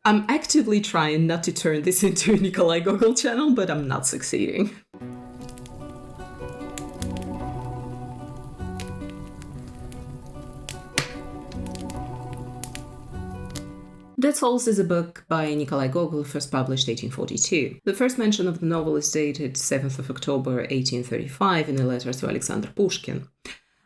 I'm actively trying not to turn this into a Nikolai Gogol channel, but I'm not succeeding. Dead Souls is a book by Nikolai Gogol, first published 1842. The first mention of the novel is dated 7th of October 1835 in a letter to Alexander Pushkin.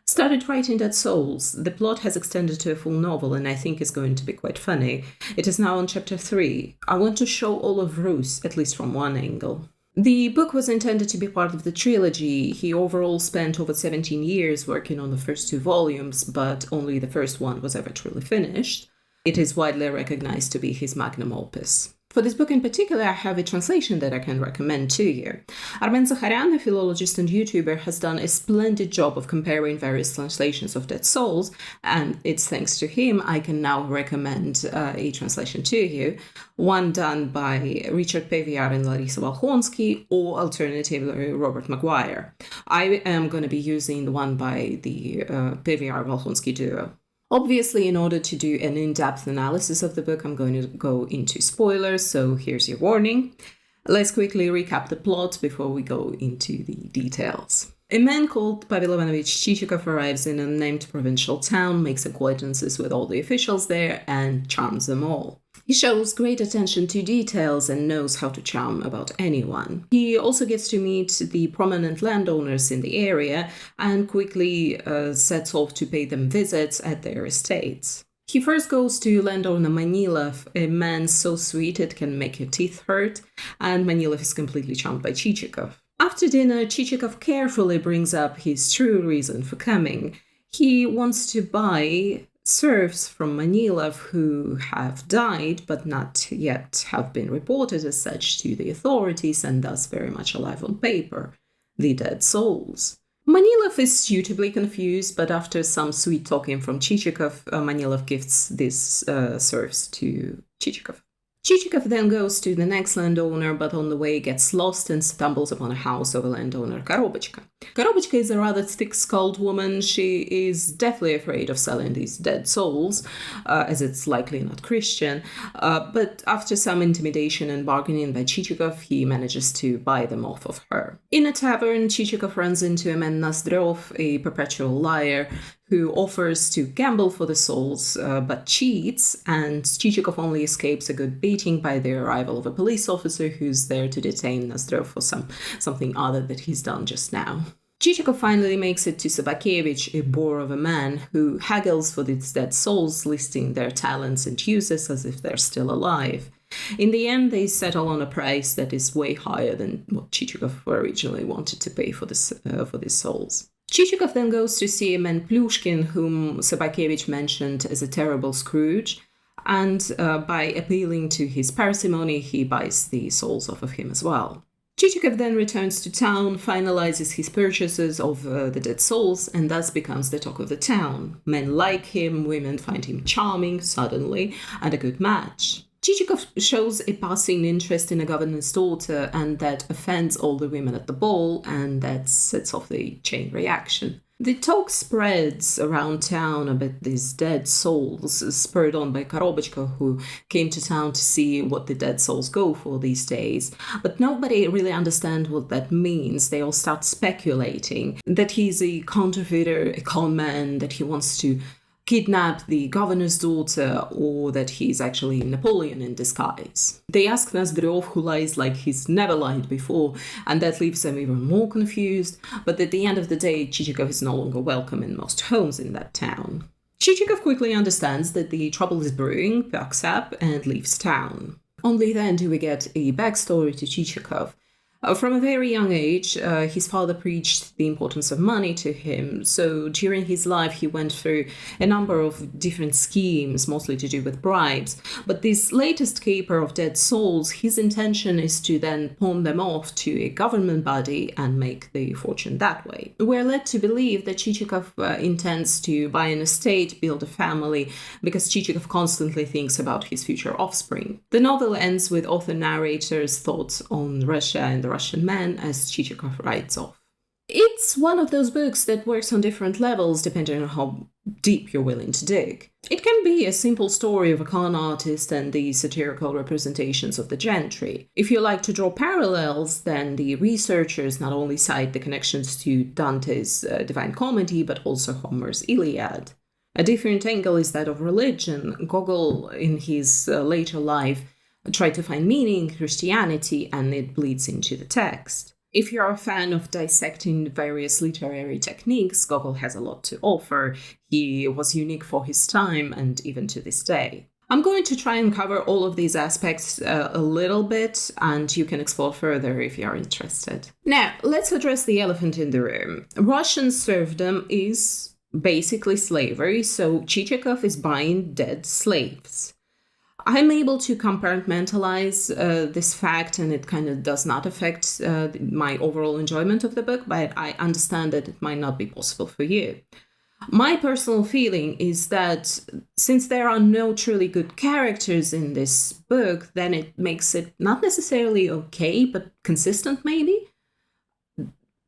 Started writing Dead Souls. The plot has extended to a full novel and I think is going to be quite funny. It is now on chapter 3. I want to show all of Rus, at least from one angle. The book was intended to be part of the trilogy. He overall spent over 17 years working on the first 2 volumes, but only the first one was ever truly finished. It is widely recognized to be his magnum opus. For this book in particular, I have a translation that I can recommend to you. Armen Zakharyan, a philologist and YouTuber, has done a splendid job of comparing various translations of Dead Souls, and it's thanks to him I can now recommend a translation to you, one done by Richard Peviar and Larisa Volkhonsky, or alternatively Robert Maguire. I am going to be using the one by the Peviar-Volkhonsky duo. Obviously, in order to do an in-depth analysis of the book, I'm going to go into spoilers, so here's your warning. Let's quickly recap the plot before we go into the details. A man called Pavel Ivanovich Chichikov arrives in an unnamed provincial town, makes acquaintances with all the officials there, and charms them all. He shows great attention to details and knows how to charm about anyone. He also gets to meet the prominent landowners in the area and quickly sets off to pay them visits at their estates. He first goes to landowner Manilov, a man so sweet it can make your teeth hurt, and Manilov is completely charmed by Chichikov. After dinner, Chichikov carefully brings up his true reason for coming. He wants to buy serfs from Manilov who have died but not yet have been reported as such to the authorities and thus very much alive on paper, the Dead Souls. Manilov is suitably confused, but after some sweet talking from Chichikov, Manilov gifts these serfs to Chichikov. Chichikov then goes to the next landowner, but on the way gets lost and stumbles upon a house of a landowner, Korobotchka. Korobotchka is a rather thick-skulled woman. She is deathly afraid of selling these dead souls, as it's likely not Christian. But after some intimidation and bargaining by Chichikov, he manages to buy them off of her. In a tavern, Chichikov runs into a man Nozdrov, a perpetual liar, who offers to gamble for the souls, but cheats, and Chichikov only escapes a good beating by the arrival of a police officer who's there to detain Nozdrov for something other that he's done just now. Chichikov finally makes it to Sobakevich, a bore of a man, who haggles for these dead souls, listing their talents and uses as if they're still alive. In the end, they settle on a price that is way higher than what Chichikov originally wanted to pay for these souls. Chichikov then goes to see a man Pushkin, whom Sobakevich mentioned as a terrible Scrooge, and by appealing to his parsimony, he buys the souls off of him as well. Chichikov then returns to town, finalizes his purchases of the dead souls, and thus becomes the talk of the town. Men like him, women find him charming, suddenly, and a good match. Chichikov shows a passing interest in a governor's daughter, and that offends all the women at the ball, and that sets off the chain reaction. The talk spreads around town about these dead souls, spurred on by Korobotchka, who came to town to see what the dead souls go for these days. But nobody really understands what that means. They all start speculating that he's a counterfeiter, a con man, that he wants to kidnap the governor's daughter, or that he's actually Napoleon in disguise. They ask Nozdrov, who lies like he's never lied before, and that leaves them even more confused, but at the end of the day, Chichikov is no longer welcome in most homes in that town. Chichikov quickly understands that the trouble is brewing, packs up, and leaves town. Only then do we get a backstory to Chichikov. From a very young age, his father preached the importance of money to him, so during his life he went through a number of different schemes, mostly to do with bribes. But this latest caper of dead souls, his intention is to then pawn them off to a government body and make the fortune that way. We're led to believe that Chichikov intends to buy an estate, build a family, because Chichikov constantly thinks about his future offspring. The novel ends with author-narrator's thoughts on Russia and the Russian man as Chichikov writes off. It's one of those books that works on different levels depending on how deep you're willing to dig. It can be a simple story of a con artist and the satirical representations of the gentry. If you like to draw parallels, then the researchers not only cite the connections to Dante's Divine Comedy, but also Homer's Iliad. A different angle is that of religion. Gogol, in his later life, tried to find meaning in Christianity, and it bleeds into the text. If you're a fan of dissecting various literary techniques, Gogol has a lot to offer. He was unique for his time and even to this day. I'm going to try and cover all of these aspects a little bit, and you can explore further if you're interested. Now, let's address the elephant in the room. Russian serfdom is basically slavery, so Chichikov is buying dead slaves. I'm able to compartmentalize this fact, and it kind of does not affect my overall enjoyment of the book, but I understand that it might not be possible for you. My personal feeling is that since there are no truly good characters in this book, then it makes it not necessarily okay, but consistent maybe.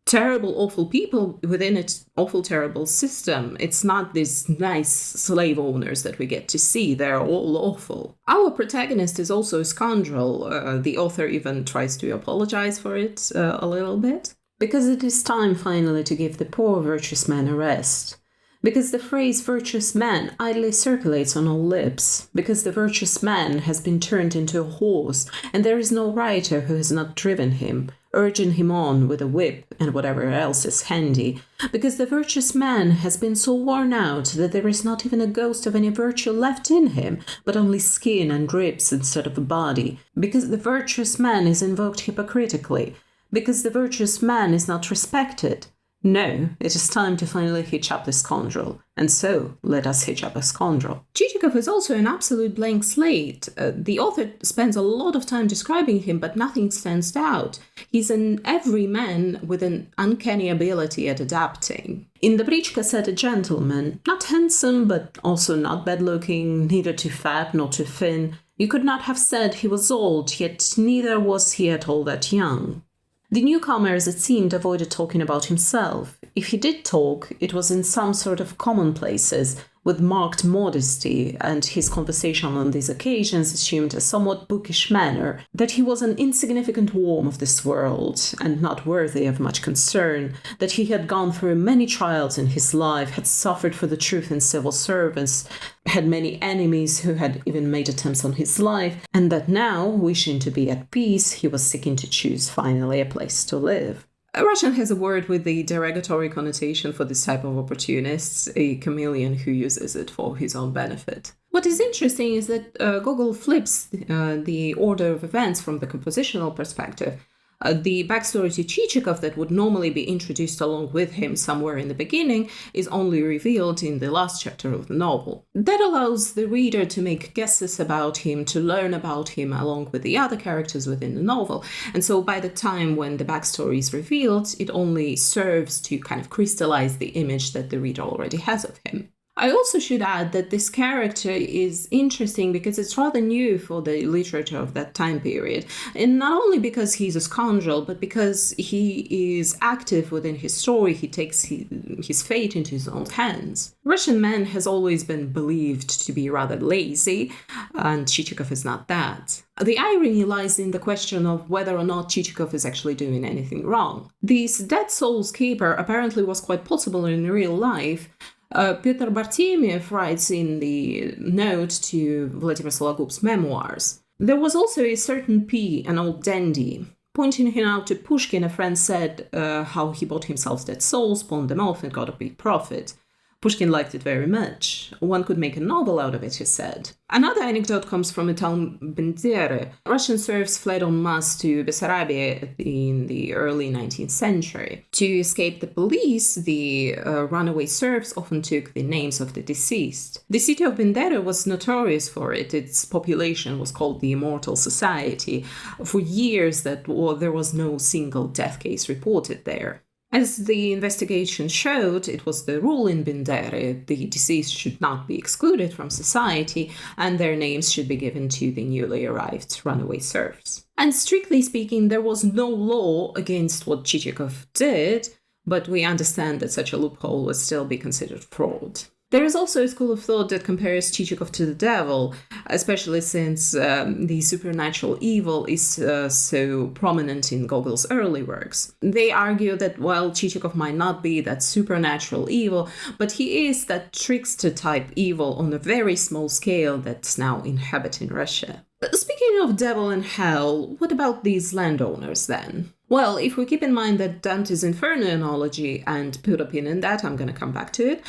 Terrible, awful people within its awful, terrible system. It's not these nice slave owners that we get to see. They're all awful. Our protagonist is also a scoundrel. The author even tries to apologize for it a little bit. Because it is time finally to give the poor virtuous man a rest. Because the phrase virtuous man idly circulates on all lips. Because the virtuous man has been turned into a horse, and there is no writer who has not driven him, urging him on with a whip and whatever else is handy, because the virtuous man has been so worn out that there is not even a ghost of any virtue left in him, but only skin and ribs instead of a body, because the virtuous man is invoked hypocritically, because the virtuous man is not respected. No, it is time to finally hitch up the scoundrel, and so let us hitch up a scoundrel. Chichikov is also an absolute blank slate. The author spends a lot of time describing him, but nothing stands out. He's an everyman with an uncanny ability at adapting. In the Brichka set a gentleman, not handsome, but also not bad-looking, neither too fat nor too thin. You could not have said he was old, yet neither was he at all that young. The newcomer, as it seemed, avoided talking about himself. If he did talk, it was in some sort of commonplaces, with marked modesty, and his conversation on these occasions assumed a somewhat bookish manner, that he was an insignificant worm of this world, and not worthy of much concern, that he had gone through many trials in his life, had suffered for the truth in civil service, had many enemies who had even made attempts on his life, and that now, wishing to be at peace, he was seeking to choose finally a place to live. Russian has a word with the derogatory connotation for this type of opportunists, a chameleon who uses it for his own benefit. What is interesting is that Gogol flips the order of events from the compositional perspective. The backstory to Chichikov that would normally be introduced along with him somewhere in the beginning is only revealed in the last chapter of the novel. That allows the reader to make guesses about him, to learn about him along with the other characters within the novel. And so by the time when the backstory is revealed, it only serves to kind of crystallize the image that the reader already has of him. I also should add that this character is interesting because it's rather new for the literature of that time period. And not only because he's a scoundrel, but because he is active within his story. He takes his fate into his own hands. Russian man has always been believed to be rather lazy, and Chichikov is not that. The irony lies in the question of whether or not Chichikov is actually doing anything wrong. This Dead Souls keeper apparently was quite possible in real life. Pyotr Bartemiev writes in the note to Vladimir Sologub's memoirs. There was also a certain P, an old dandy. Pointing him out to Pushkin, a friend said how he bought himself Dead Souls, pawned them off, and got a big profit. Pushkin liked it very much. One could make a novel out of it, he said. Another anecdote comes from a town Bendere. Russian serfs fled en masse to Bessarabia in the early 19th century. To escape the police, the runaway serfs often took the names of the deceased. The city of Bendere was notorious for it. Its population was called the Immortal Society. For years, there was no single death case reported there. As the investigation showed, it was the rule in Bendere: the deceased should not be excluded from society, and their names should be given to the newly arrived runaway serfs. And strictly speaking, there was no law against what Chichikov did, but we understand that such a loophole would still be considered fraud. There is also a school of thought that compares Chichikov to the devil, especially since the supernatural evil is so prominent in Gogol's early works. They argue that while Chichikov might not be that supernatural evil, but he is that trickster-type evil on a very small scale that's now inhabiting Russia. Speaking of devil and hell, what about these landowners then? Well, if we keep in mind that Dante's Inferno analogy and put a pin in that, I'm going to come back to it,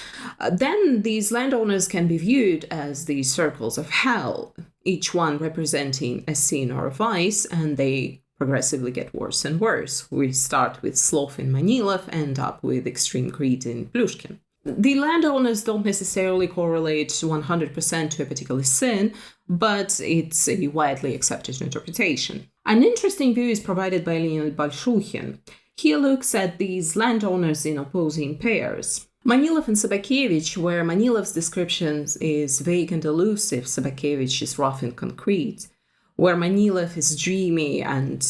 then these landowners can be viewed as the circles of hell, each one representing a sin or a vice, and they progressively get worse and worse. We start with sloth in Manilov, end up with extreme greed in Pushkin. The landowners don't necessarily correlate 100% to a particular sin, but it's a widely accepted interpretation. An interesting view is provided by Leonid Balshuhin. He looks at these landowners in opposing pairs. Manilov and Sobakevich, where Manilov's description is vague and elusive, Sobakevich is rough and concrete. Where Manilov is dreamy and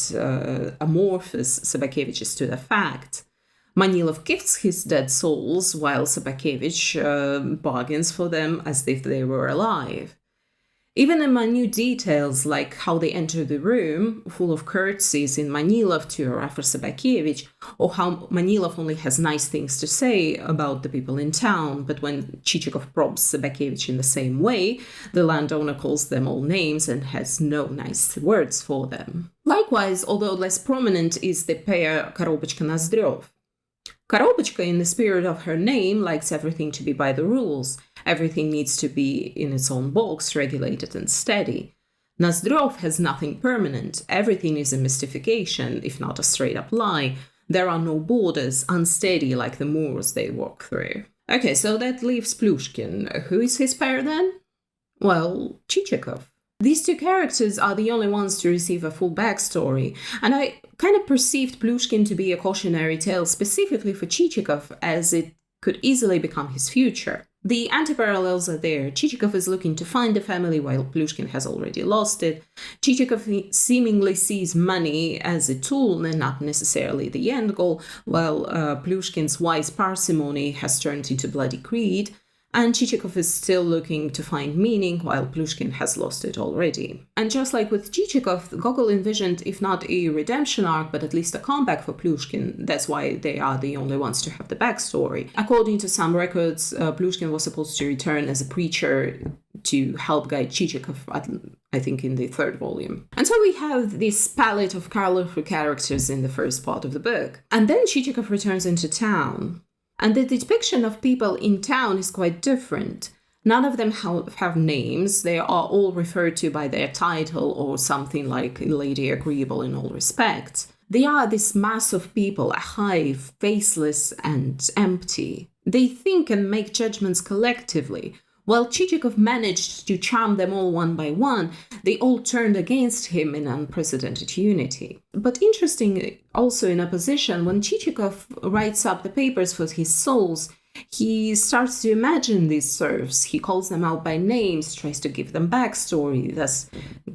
amorphous, Sobakevich is to the fact. Manilov gifts his dead souls, while Sobakevich bargains for them as if they were alive. Even in minute details, like how they enter the room, full of curtsies in Manilov to Rafa Sobakevich, or how Manilov only has nice things to say about the people in town, but when Chichikov probes Sobakevich in the same way, the landowner calls them all names and has no nice words for them. Likewise, although less prominent, is the pair Korobotchka-Nozdrov. Korobotchka, in the spirit of her name, likes everything to be by the rules. Everything needs to be in its own box, regulated and steady. Nozdrov has nothing permanent. Everything is a mystification, if not a straight-up lie. There are no borders, unsteady like the moors they walk through. Okay, so that leaves Pushkin. Who is his pair then? Well, Chichikov. These two characters are the only ones to receive a full backstory, and I kind of perceived Pushkin to be a cautionary tale specifically for Chichikov, as it could easily become his future. The anti-parallels are there. Chichikov is looking to find the family while Pushkin has already lost it. Chichikov seemingly sees money as a tool and not necessarily the end goal, while Pushkin's wise parsimony has turned into bloody greed. And Chichikov is still looking to find meaning, while Pushkin has lost it already. And just like with Chichikov, Gogol envisioned, if not a redemption arc, but at least a comeback for Pushkin. That's why they are the only ones to have the backstory. According to some records, Pushkin was supposed to return as a preacher to help guide Chichikov, I think in the third volume. And so we have this palette of colorful characters in the first part of the book. And then Chichikov returns into town. And the depiction of people in town is quite different. None of them have names. They are all referred to by their title or something like Lady Agreeable in all respects. They are this mass of people, a hive, faceless and empty. They think and make judgments collectively. While Chichikov managed to charm them all one by one, they all turned against him in unprecedented unity. But interesting, also in opposition, when Chichikov writes up the papers for his souls, he starts to imagine these serfs. He calls them out by names, tries to give them backstory, thus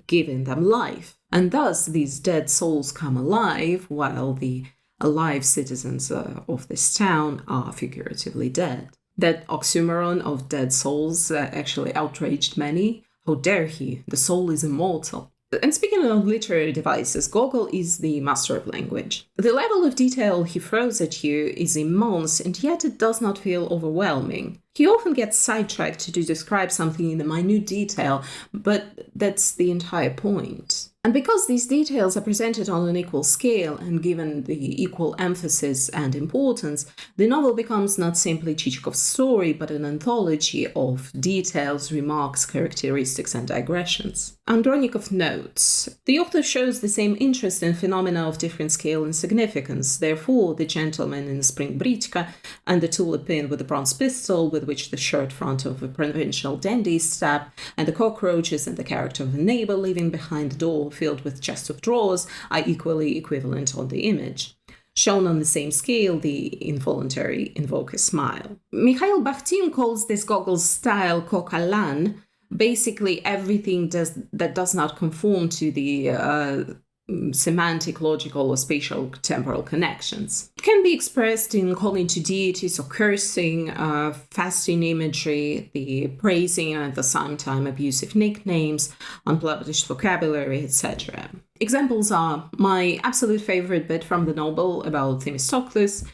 giving them life. And thus these dead souls come alive, while the alive citizens of this town are figuratively dead. That oxymoron of dead souls actually outraged many. How dare he? The soul is immortal. And speaking of literary devices, Gogol is the master of language. The level of detail he throws at you is immense, and yet it does not feel overwhelming. He often gets sidetracked to describe something in the minute detail, but that's the entire point. And because these details are presented on an equal scale and given the equal emphasis and importance, the novel becomes not simply Chichikov's story, but an anthology of details, remarks, characteristics, and digressions. Andronikov notes, the author shows the same interest in phenomena of different scale and significance. Therefore, the gentleman in the spring britchka and the tulip pin with the bronze pistol with which the shirt front of a provincial dandy is stabbed, and the cockroaches and the character of the neighbor living behind the door filled with chest of drawers are equally equivalent on the image. Shown on the same scale, the involuntary invoke a smile. Mikhail Bakhtin calls this Gogol's style kokalan, basically everything that does not conform to the semantic, logical, or spatial temporal connections. It can be expressed in calling to deities or cursing, fasting imagery, the praising and at the same time abusive nicknames, unpublished vocabulary, etc. Examples are my absolute favorite bit from the novel about Themistocles,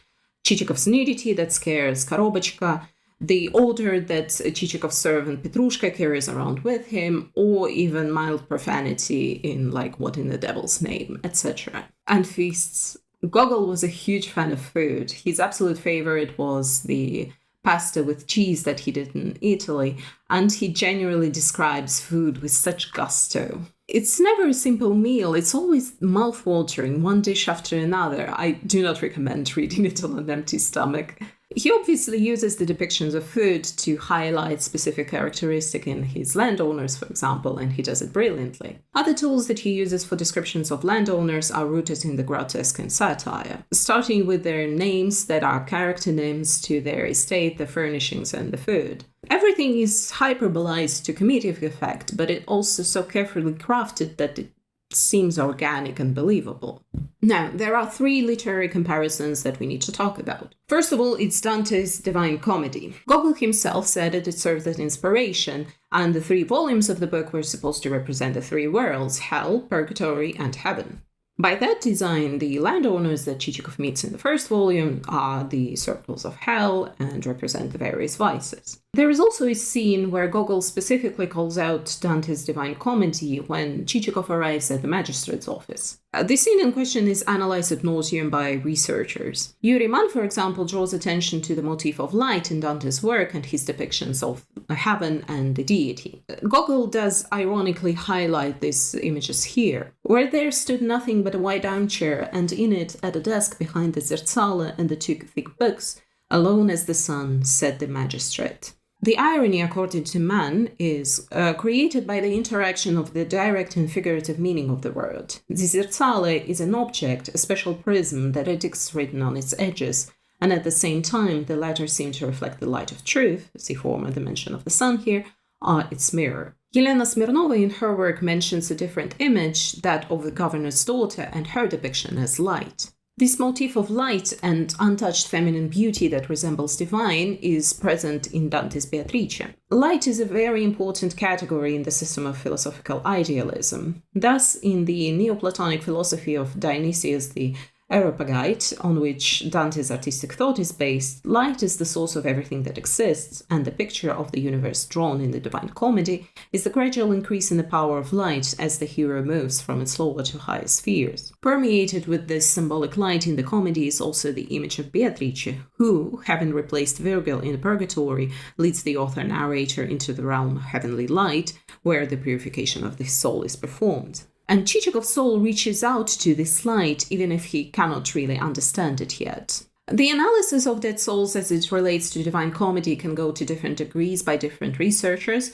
Chichikov's nudity that scares Korobotchka, the odor that Chichikov's servant Petrushka carries around with him, or even mild profanity in like what in the devil's name, etc. And feasts. Gogol was a huge fan of food. His absolute favorite was the pasta with cheese that he did in Italy, and he genuinely describes food with such gusto. It's never a simple meal, it's always mouth-watering, one dish after another. I do not recommend reading it on an empty stomach. He obviously uses the depictions of food to highlight specific characteristics in his Landowners, for example, and he does it brilliantly. Other tools that he uses for descriptions of landowners are rooted in the grotesque and satire, starting with their names that are character names to their estate, the furnishings, and the food. Everything is hyperbolized to comedic effect, but it also so carefully crafted that it seems organic and believable. Now, there are three literary comparisons that we need to talk about. First of all, it's Dante's Divine Comedy. Gogol himself said that it served as inspiration, and the 3 volumes of the book were supposed to represent the 3 worlds, hell, purgatory, and heaven. By that design, the landowners that Chichikov meets in the first volume are the circles of hell and represent the various vices. There is also a scene where Gogol specifically calls out Dante's Divine Comedy when Chichikov arrives at the magistrate's office. The scene in question is analyzed ad nauseum by researchers. Yuri Mann, for example, draws attention to the motif of light in Dante's work and his depictions of heaven and the deity. Gogol does ironically highlight these images here, where there stood nothing but a white armchair, and in it, at a desk behind the Zertzala and the 2 thick books, alone as the sun, sat the magistrate. The irony, according to Mann, is created by the interaction of the direct and figurative meaning of the word. The Zertzale is an object, a special prism that edicts written on its edges, and at the same time the latter seem to reflect the light of truth, see former dimension of the sun here, are its mirror. Yelena Smirnova in her work mentions a different image, that of the governor's daughter, and her depiction as light. This motif of light and untouched feminine beauty that resembles divine is present in Dante's Beatrice. Light is a very important category in the system of philosophical idealism. Thus, in the Neoplatonic philosophy of Dionysius the Areopagite, on which Dante's artistic thought is based, light is the source of everything that exists, and the picture of the universe drawn in the Divine Comedy is the gradual increase in the power of light as the hero moves from its lower to higher spheres. Permeated with this symbolic light in the comedy is also the image of Beatrice, who, having replaced Virgil in the purgatory, leads the author-narrator into the realm of heavenly light, where the purification of the soul is performed. And Chichikov's soul reaches out to this light, even if he cannot really understand it yet. The analysis of Dead Souls as it relates to Divine Comedy can go to different degrees by different researchers.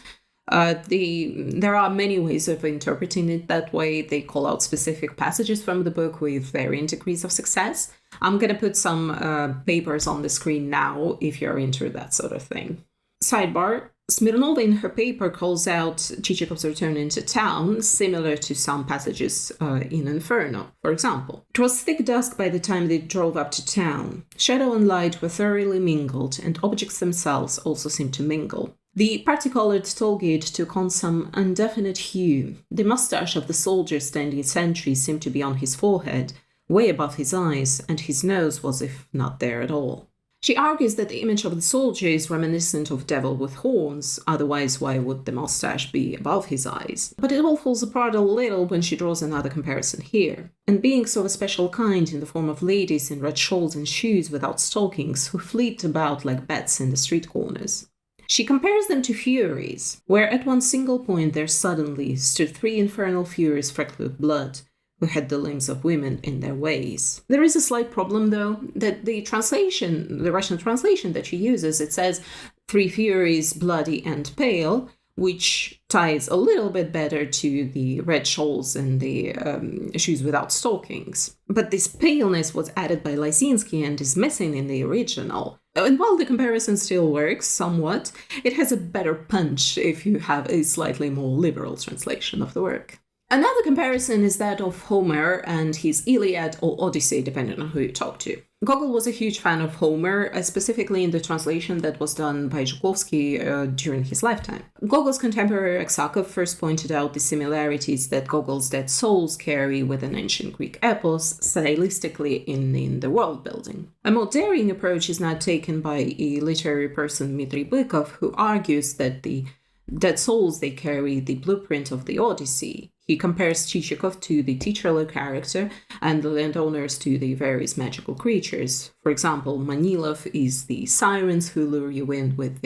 There are many ways of interpreting it that way. They call out specific passages from the book with varying degrees of success. I'm going to put some papers on the screen now if you're into that sort of thing. Sidebar. Smirnova in her paper calls out Chichikov's return into town, similar to some passages in Inferno, for example. It was thick dusk by the time they drove up to town. Shadow and light were thoroughly mingled, and objects themselves also seemed to mingle. The parti-colored tollgate took on some indefinite hue. The mustache of the soldier standing sentry seemed to be on his forehead, way above his eyes, and his nose was if not there at all. She argues that the image of the soldier is reminiscent of devil with horns, otherwise why would the mustache be above his eyes? But it all falls apart a little when she draws another comparison here. And beings of a special kind in the form of ladies in red shawls and shoes without stockings who fleet about like bats in the street corners. She compares them to furies, where at one single point there suddenly stood 3 infernal furies flecked with blood, who had the limbs of women in their ways. There is a slight problem, though, that the Russian translation that she uses, it says 3 furies, bloody and pale, which ties a little bit better to the red shawls and the shoes without stockings. But this paleness was added by Lysinski and is missing in the original. And while the comparison still works somewhat, it has a better punch if you have a slightly more liberal translation of the work. Another comparison is that of Homer and his Iliad or Odyssey, depending on who you talk to. Gogol was a huge fan of Homer, specifically in the translation that was done by Zhukovsky during his lifetime. Gogol's contemporary Chichikov first pointed out the similarities that Gogol's Dead Souls carry with an ancient Greek epos, stylistically in the world building. A more daring approach is now taken by a literary person, Dmitry Bykov, who argues that the Dead Souls, they carry the blueprint of the Odyssey. He compares Chichikov to the titular character and the landowners to the various magical creatures. For example, Manilov is the sirens who lure you in with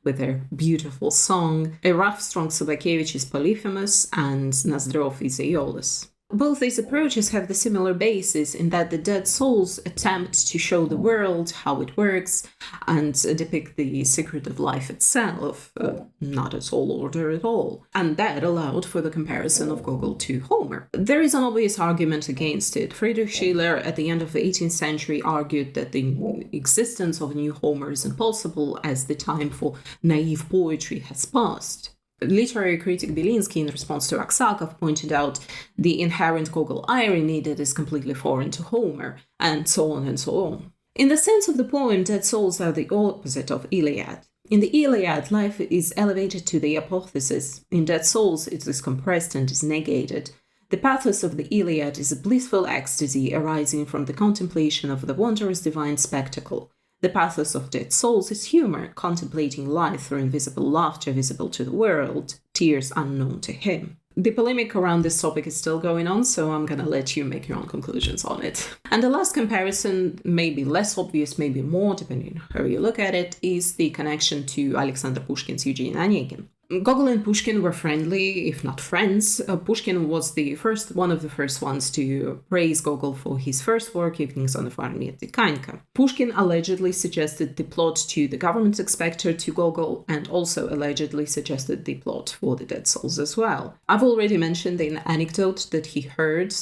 their beautiful song. Strong Sobakevich is Polyphemus, and Nozdrov is Aeolus. Both these approaches have the similar basis in that the Dead Souls attempt to show the world how it works and depict the secret of life itself, not at all order at all. And that allowed for the comparison of Gogol to Homer. There is an obvious argument against it. Friedrich Schiller at the end of the 18th century argued that the existence of a new Homer is impossible as the time for naive poetry has passed. Literary critic Belinsky, in response to Aksakov, pointed out the inherent Gogol irony that is completely foreign to Homer, and so on and so on. In the sense of the poem, Dead Souls are the opposite of Iliad. In the Iliad, life is elevated to the apotheosis. In Dead Souls, it is compressed and is negated. The pathos of the Iliad is a blissful ecstasy arising from the contemplation of the wondrous divine spectacle. The pathos of Dead Souls is humor, contemplating life through invisible laughter visible to the world, tears unknown to him. The polemic around this topic is still going on, so I'm gonna let you make your own conclusions on it. And the last comparison, maybe less obvious, maybe more, depending on how you look at it, is the connection to Alexander Pushkin's Eugene Onegin. Gogol and Pushkin were friendly, if not friends. Pushkin was one of the first ones to praise Gogol for his first work, Evenings on the Farm near Tikhaenka. Pushkin allegedly suggested the plot to the government inspector to Gogol, and also allegedly suggested the plot for the Dead Souls as well. I've already mentioned an anecdote that he heard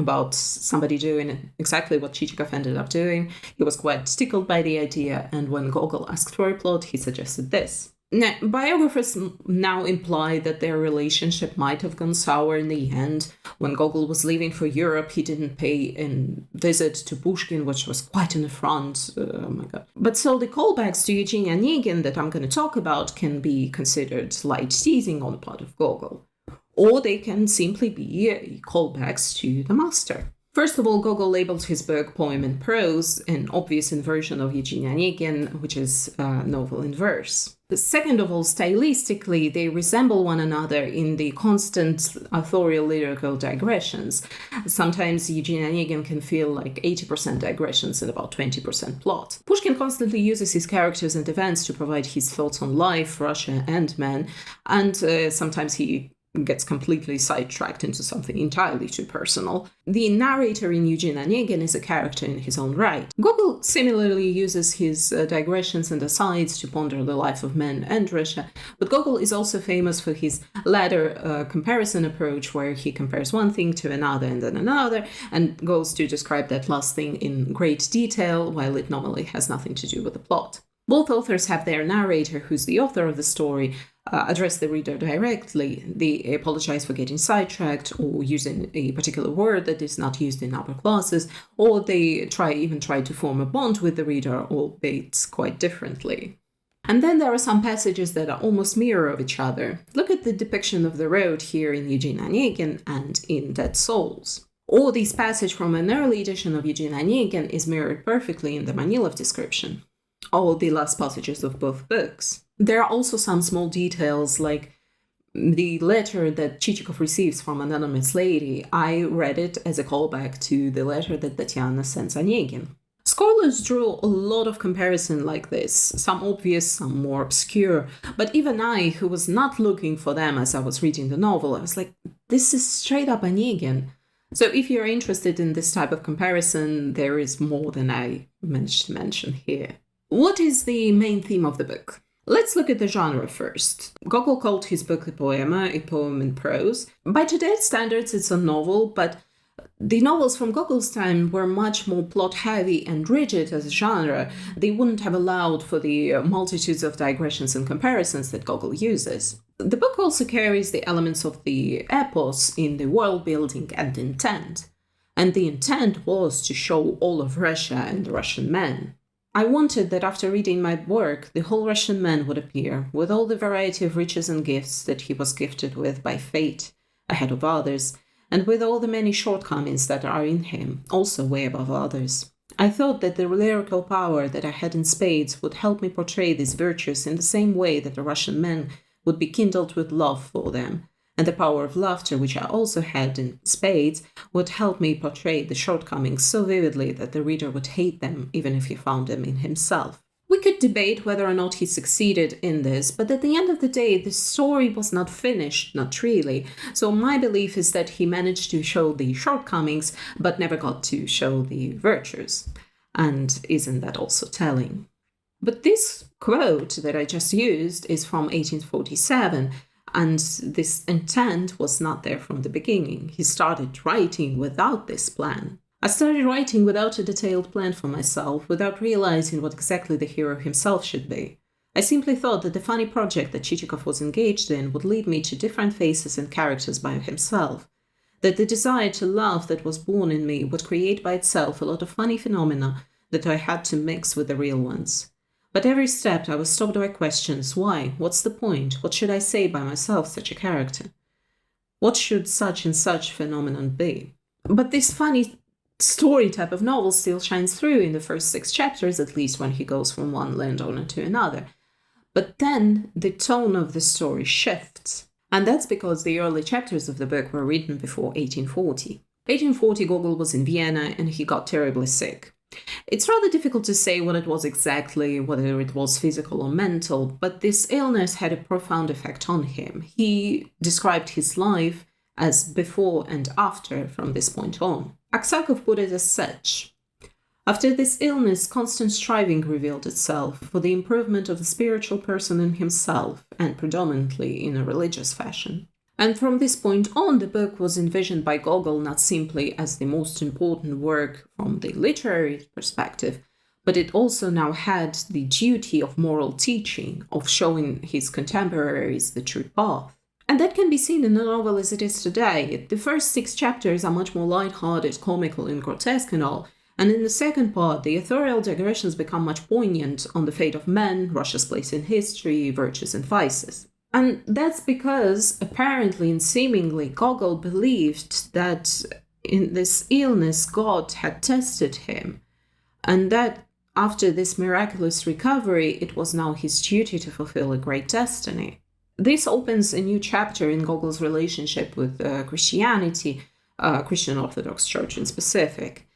about somebody doing exactly what Chichikov ended up doing. He was quite tickled by the idea, and when Gogol asked for a plot, he suggested this. Now, biographers now imply that their relationship might have gone sour in the end. When Gogol was leaving for Europe, he didn't pay a visit to Pushkin, which was quite an affront. Oh my god. But so the callbacks to Eugene Onegin that I'm going to talk about can be considered light teasing on the part of Gogol. Or they can simply be callbacks to the master. First of all, Gogol labeled his book Poem in Prose, an obvious inversion of Eugene Onegin, which is a novel in verse. Second of all, stylistically, they resemble one another in the constant authorial lyrical digressions. Sometimes Eugene Onegin can feel like 80% digressions and about 20% plot. Pushkin constantly uses his characters and events to provide his thoughts on life, Russia, and men, and sometimes he gets completely sidetracked into something entirely too personal. The narrator in Eugene Onegin is a character in his own right. Gogol similarly uses his digressions and asides to ponder the life of men and Russia, but Gogol is also famous for his latter comparison approach, where he compares one thing to another and then another, and goes to describe that last thing in great detail, while it normally has nothing to do with the plot. Both authors have their narrator, who's the author of the story, address the reader directly. They apologize for getting sidetracked or using a particular word that is not used in upper classes, or they try to form a bond with the reader, albeit quite differently. And then there are some passages that are almost mirror of each other. Look at the depiction of the road here in Eugene Onegin and in Dead Souls. Or this passage from an early edition of Eugene Onegin is mirrored perfectly in the Manilov description. All the last passages of both books. There are also some small details, like the letter that Chichikov receives from an anonymous lady. I read it as a callback to the letter that Tatiana sends Onegin. Scholars draw a lot of comparison like this, some obvious, some more obscure, but even I, who was not looking for them as I was reading the novel, I was like, this is straight up Onegin. So if you're interested in this type of comparison, there is more than I managed to mention here. What is the main theme of the book? Let's look at the genre first. Gogol called his book a poema, a poem in prose. By today's standards, it's a novel, but the novels from Gogol's time were much more plot-heavy and rigid as a genre. They wouldn't have allowed for the multitudes of digressions and comparisons that Gogol uses. The book also carries the elements of the epos in the world building and intent. And the intent was to show all of Russia and the Russian men. I wanted that after reading my work, the whole Russian man would appear, with all the variety of riches and gifts that he was gifted with by fate, ahead of others, and with all the many shortcomings that are in him, also way above others. I thought that the lyrical power that I had in spades would help me portray these virtues in the same way that the Russian men would be kindled with love for them, and the power of laughter, which I also had in spades, would help me portray the shortcomings so vividly that the reader would hate them, even if he found them in himself. We could debate whether or not he succeeded in this, but at the end of the day, the story was not finished, not really. So my belief is that he managed to show the shortcomings, but never got to show the virtues. And isn't that also telling? But this quote that I just used is from 1847, and this intent was not there from the beginning. He started writing without this plan. I started writing without a detailed plan for myself, without realizing what exactly the hero himself should be. I simply thought that the funny project that Chichikov was engaged in would lead me to different faces and characters by himself, that the desire to laugh that was born in me would create by itself a lot of funny phenomena that I had to mix with the real ones. But every step I was stopped by questions. Why? What's the point? What should I say by myself, such a character? What should such and such phenomenon be? But this funny story type of novel still shines through in the first 6 chapters, at least when he goes from one landowner to another. But then the tone of the story shifts. And that's because the early chapters of the book were written before 1840. 1840, Gogol was in Vienna and he got terribly sick. It's rather difficult to say what it was exactly, whether it was physical or mental, but this illness had a profound effect on him. He described his life as before and after from this point on. Aksakov put it as such. After this illness, constant striving revealed itself for the improvement of the spiritual person in himself, and predominantly in a religious fashion. And from this point on, the book was envisioned by Gogol not simply as the most important work from the literary perspective, but it also now had the duty of moral teaching, of showing his contemporaries the true path. And that can be seen in the novel as it is today. The first 6 chapters are much more light-hearted, comical, and grotesque and all, and in the second part, the authorial digressions become much poignant on the fate of men, Russia's place in history, virtues and vices. And that's because, apparently and seemingly, Gogol believed that in this illness God had tested him, and that after this miraculous recovery, it was now his duty to fulfill a great destiny. This opens a new chapter in Gogol's relationship with Christianity, Christian Orthodox Church in specific.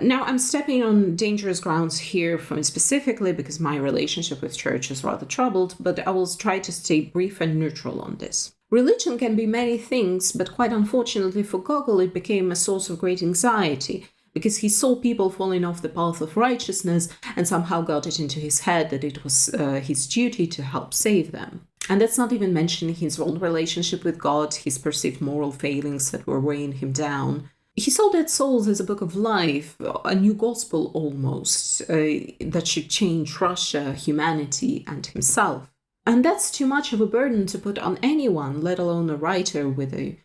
Now, I'm stepping on dangerous grounds here specifically because my relationship with church is rather troubled, but I will try to stay brief and neutral on this. Religion can be many things, but quite unfortunately for Gogol, it became a source of great anxiety because he saw people falling off the path of righteousness and somehow got it into his head that it was his duty to help save them. And that's not even mentioning his own relationship with God, his perceived moral failings that were weighing him down. He saw Dead Souls as a book of life, a new gospel almost, that should change Russia, humanity, and himself. And that's too much of a burden to put on anyone, let alone a writer with a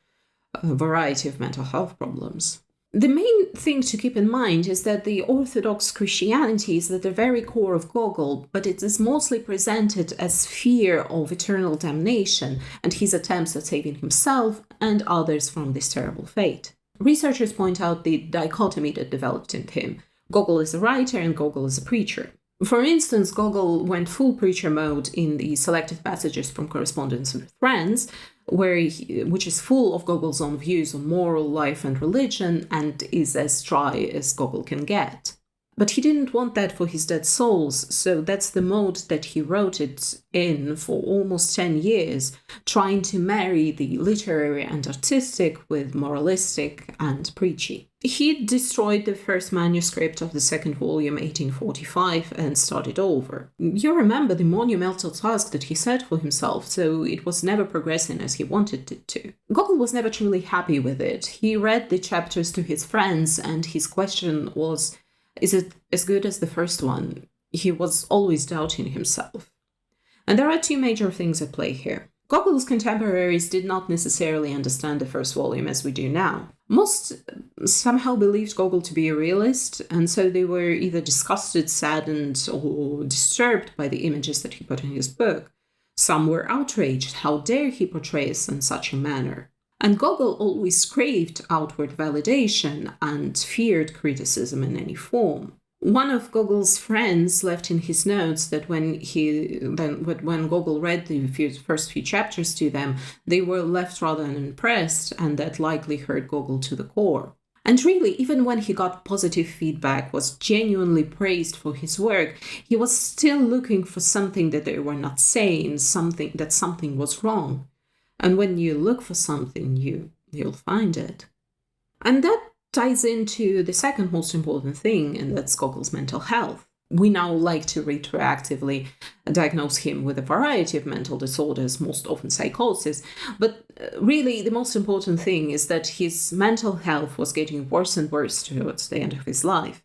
variety of mental health problems. The main thing to keep in mind is that the Orthodox Christianity is at the very core of Gogol, but it is mostly presented as fear of eternal damnation and his attempts at saving himself and others from this terrible fate. Researchers point out the dichotomy that developed in him. Gogol is a writer and Gogol is a preacher. For instance, Gogol went full preacher mode in the selected passages from Correspondence with Friends, which is full of Gogol's own views on moral life and religion and is as dry as Gogol can get. But he didn't want that for his Dead Souls, so that's the mode that he wrote it in for almost 10 years, trying to marry the literary and artistic with moralistic and preachy. He destroyed the first manuscript of the second volume, 1845, and started over. You remember the monumental task that he set for himself, so it was never progressing as he wanted it to. Gogol was never truly happy with it. He read the chapters to his friends, and his question was, is it as good as the first one? He was always doubting himself. And there are 2 major things at play here. Gogol's contemporaries did not necessarily understand the first volume as we do now. Most somehow believed Gogol to be a realist, and so they were either disgusted, saddened, or disturbed by the images that he put in his book. Some were outraged. How dare he portray us in such a manner? And Gogol always craved outward validation and feared criticism in any form. One of Gogol's friends left in his notes that when Gogol read the first few chapters to them, they were left rather unimpressed, and that likely hurt Gogol to the core. And really, even when he got positive feedback, was genuinely praised for his work, he was still looking for something that they were not saying, something was wrong. And when you look for something, you'll find it. And that ties into the second most important thing, and that's Gogol's mental health. We now like to retroactively diagnose him with a variety of mental disorders, most often psychosis, but really the most important thing is that his mental health was getting worse and worse towards the end of his life.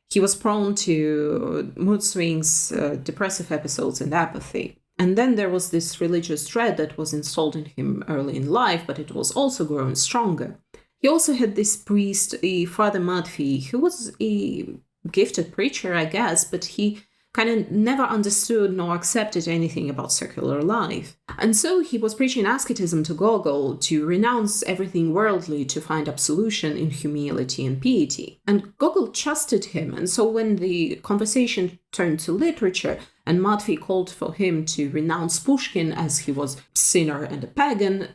He was prone to mood swings, depressive episodes, and apathy. And then there was this religious dread that was installed in him early in life, but it was also growing stronger. He also had this priest, Father Matvey, who was a gifted preacher, I guess, but he kind of never understood nor accepted anything about secular life. And so he was preaching asceticism to Gogol, to renounce everything worldly, to find absolution in humility and piety. And Gogol trusted him, and so when the conversation turned to literature, and Matvey called for him to renounce Pushkin as he was a sinner and a pagan,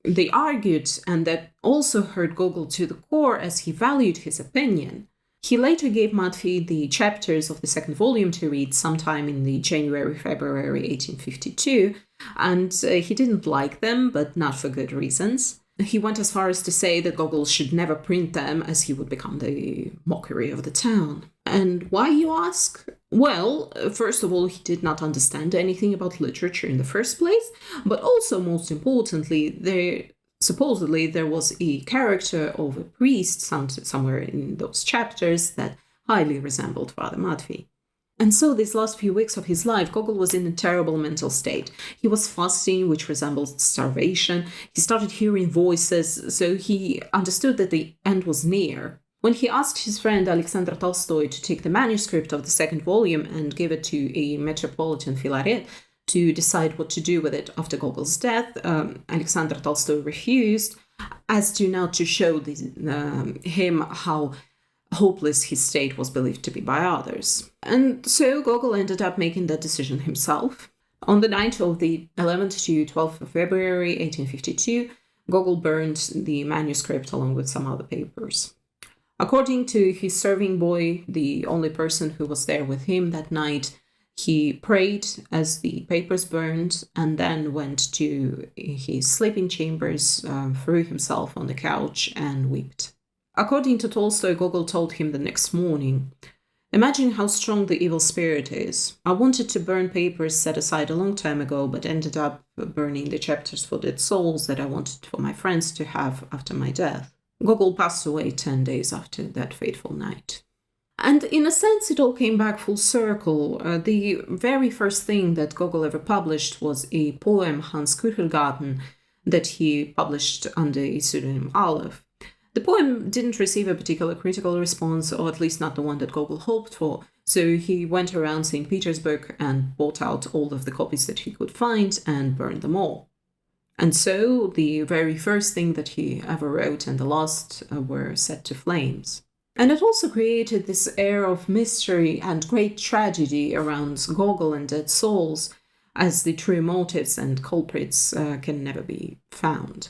they argued, and that also hurt Gogol to the core as he valued his opinion. He later gave Matvey the chapters of the second volume to read sometime in the January-February 1852, and he didn't like them, but not for good reasons. He went as far as to say that Gogol should never print them, as he would become the mockery of the town. And why, you ask? Well, first of all, he did not understand anything about literature in the first place, but also, most importantly, supposedly there was a character of a priest somewhere in those chapters that highly resembled Father Matvey. And so these last few weeks of his life, Gogol was in a terrible mental state. He was fasting, which resembled starvation. He started hearing voices, so he understood that the end was near. When he asked his friend Alexander Tolstoy to take the manuscript of the second volume and give it to a metropolitan Filaret to decide what to do with it after Gogol's death, Alexander Tolstoy refused, as to not to show him how hopeless his state was believed to be by others. And so Gogol ended up making that decision himself. On the night of the 11th to 12th of February 1852, Gogol burned the manuscript along with some other papers. According to his serving boy, the only person who was there with him that night, he prayed as the papers burned and then went to his sleeping chambers, threw himself on the couch and wept. According to Tolstoy, Gogol told him the next morning, "Imagine how strong the evil spirit is. I wanted to burn papers set aside a long time ago, but ended up burning the chapters for Dead Souls that I wanted for my friends to have after my death." Gogol passed away 10 days after that fateful night. And in a sense, it all came back full circle. The very first thing that Gogol ever published was a poem, Hans Kuchelgarten, that he published under a pseudonym Aleph. The poem didn't receive a particular critical response, or at least not the one that Gogol hoped for, so he went around St. Petersburg and bought out all of the copies that he could find and burned them all. And so the very first thing that he ever wrote and the last were set to flames. And it also created this air of mystery and great tragedy around Gogol and Dead Souls, as the true motives and culprits can never be found.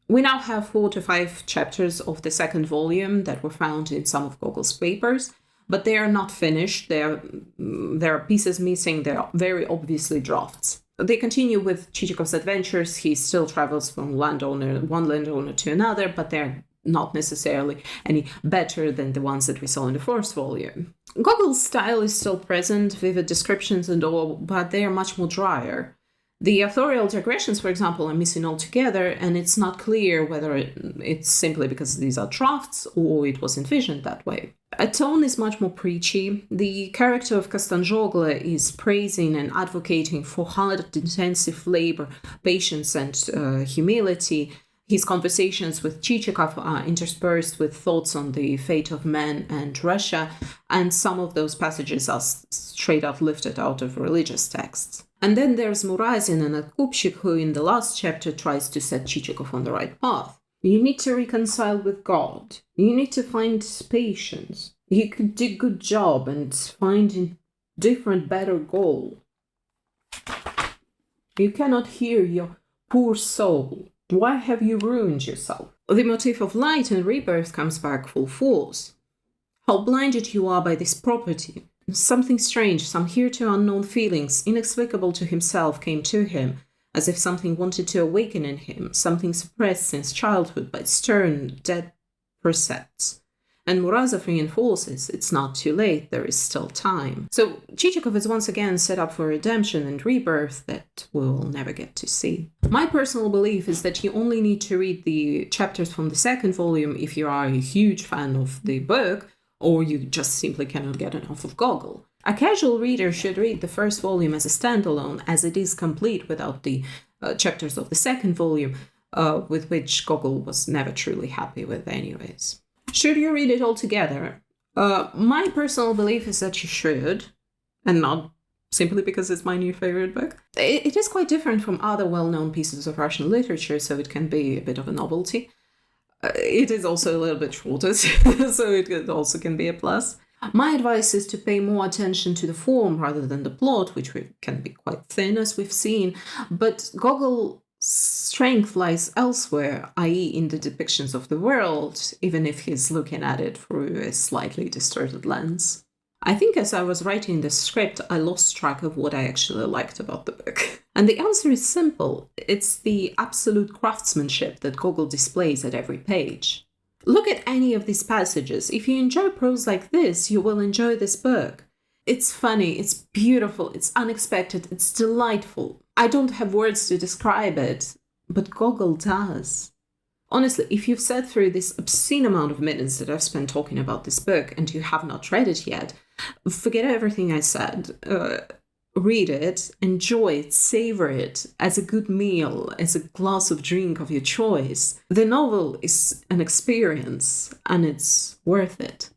We now have 4 to 5 chapters of the second volume that were found in some of Gogol's papers, but they are not finished. There are pieces missing. They are very obviously drafts. They continue with Chichikov's adventures. He still travels from one landowner to another, but they're not necessarily any better than the ones that we saw in the first volume. Gogol's style is still present, vivid descriptions and all, but they are much more drier. The authorial digressions, for example, are missing altogether, and it's not clear whether it's simply because these are drafts or it was envisioned that way. A tone is much more preachy. The character of Kostanzhoglo is praising and advocating for hard, intensive labor, patience, and humility. His conversations with Chichikov are interspersed with thoughts on the fate of men and Russia, and some of those passages are straight out lifted out of religious texts. And then there's Murazin and Atkupshik, who in the last chapter tries to set Chichikov on the right path. You need to reconcile with God. You need to find patience. You could do a good job and find a different, better goal. You cannot hear your poor soul. Why have you ruined yourself? The motif of light and rebirth comes back full force. How blinded you are by this property. Something strange, some hitherto unknown feelings, inexplicable to himself, came to him, as if something wanted to awaken in him, something suppressed since childhood by stern, dead precepts. And Murazov reinforces, it's not too late, there is still time. So Chichikov is once again set up for redemption and rebirth that we will never get to see. My personal belief is that you only need to read the chapters from the second volume if you are a huge fan of the book, or you just simply cannot get enough of Gogol. A casual reader should read the first volume as a standalone, as it is complete without the chapters of the second volume, with which Gogol was never truly happy with anyways. Should you read it all together? My personal belief is that you should, and not simply because it's my new favorite book. It is quite different from other well-known pieces of Russian literature, so it can be a bit of a novelty. It is also a little bit shorter, so it also can be a plus. My advice is to pay more attention to the form rather than the plot, which can be quite thin, as we've seen. But Gogol's strength lies elsewhere, i.e. in the depictions of the world, even if he's looking at it through a slightly distorted lens. I think as I was writing the script, I lost track of what I actually liked about the book. And the answer is simple. It's the absolute craftsmanship that Gogol displays at every page. Look at any of these passages. If you enjoy prose like this, you will enjoy this book. It's funny, it's beautiful, it's unexpected, it's delightful. I don't have words to describe it, but Gogol does. Honestly, if you've sat through this obscene amount of minutes that I've spent talking about this book and you have not read it yet, forget everything I said. Read it, enjoy it, savor it as a good meal, as a glass of drink of your choice. The novel is an experience and it's worth it.